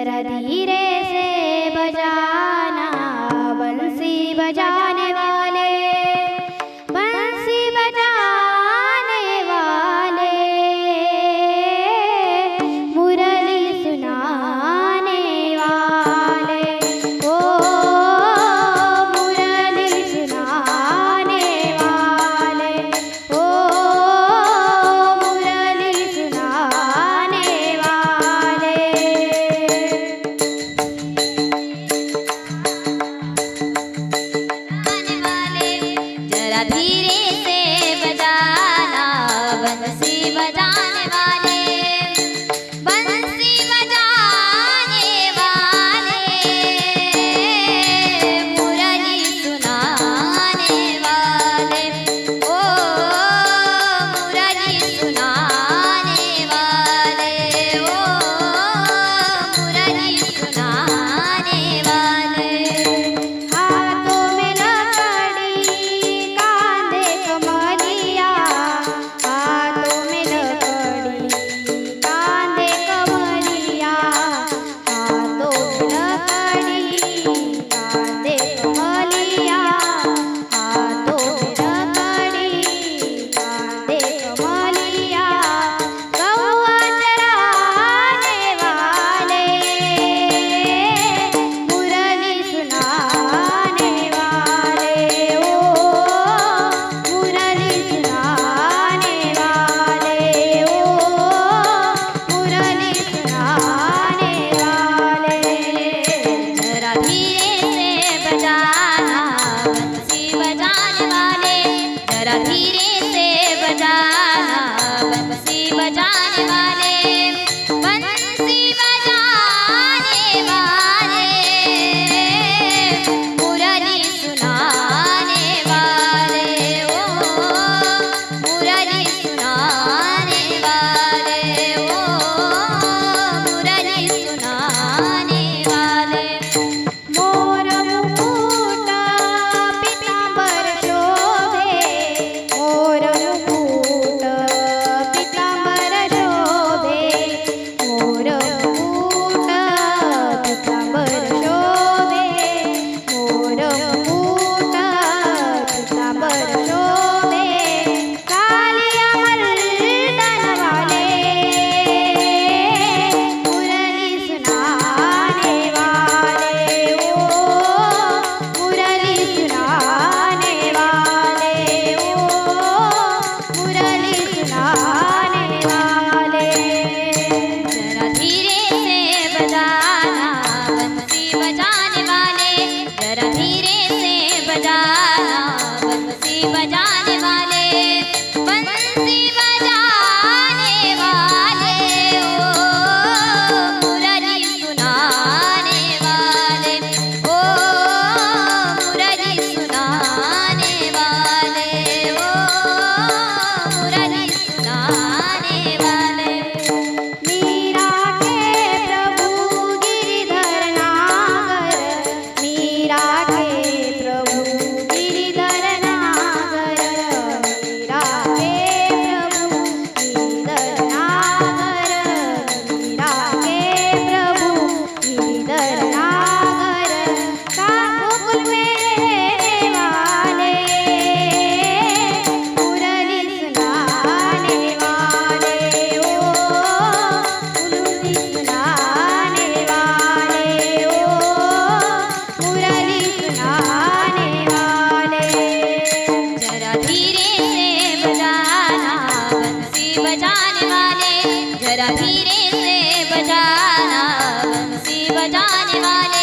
जरा धीरे से बजाना बंसी बजाने वाले, बंसी बजाने वाले, मुरली सुनाने वाले, ओ मुरली सुनाने वाले, ओ मुरली सुनाने वाले। जरा धीरे से बजाना बंसी बजाने वाले, बंसी बजाने वाले, मुरली सुनाने वाले, ओ मुरली सुनाने वाले, ओ मुरली सुनाने वाले। हाथों में लकड़ी कांधे कमलिया, हाथों में लकड़ी कांधे कमलिया, हाथों में लकड़ी कांधे कमलिया, हाथों में लकड़ी कांधे कमलिया, गौआ चराने वाले, मुरली सुनाने वाले, ओ मुरली सुनाने वाले, ओ मुरली सुनाने वाले। जरा धीरे से बजाना बंसी बजाने वाले, जरा धीरे से बजाना बंसी बजाने वाले, बंसी बजाने वाले, मुरली सुनाने वाले, ओ मुरली सुनाने वाले, ओ मुरली सुनाने वाले। मोर मुकुट पीतांबर शोभे, मोर मुकुट पीतांबर शोभे, मोर मुकुट पीतांबर शोभे, मोर मुकुट पीतांबर शोभे, कालिया मर्दन वाले, मुरली सुनाने वाले, ओ मुरली सुनाने वाले, ओ मुरली सुनाने वाले। जरा धीरे से बजाना बंसी बजाने वाले, जरा धीरे से बजाना बंसी बजाने वाले, बंसी बजाने वाले, ओ मुरली सुनाने वाले, ओ मुरली सुनाने वाले, ओ मुरली सुनाने वाले। मीरा के प्रभु गिरिधर नागर, मीरा के प्रभु गिरिधर नागर, मीरा के प्रभु गिरिधर नागर, मीरा के प्रभु गिरिधर नागर, काकुल में रहने वाले, मुरली सुनाने वाले, ओ मुरली सुनाने वाले, ओ मुरली सुनाने वाले। जरा धीरे से बजाना बंसी बजाने वाले, जरा धीरे से बजाना बंसी बजाने वाले,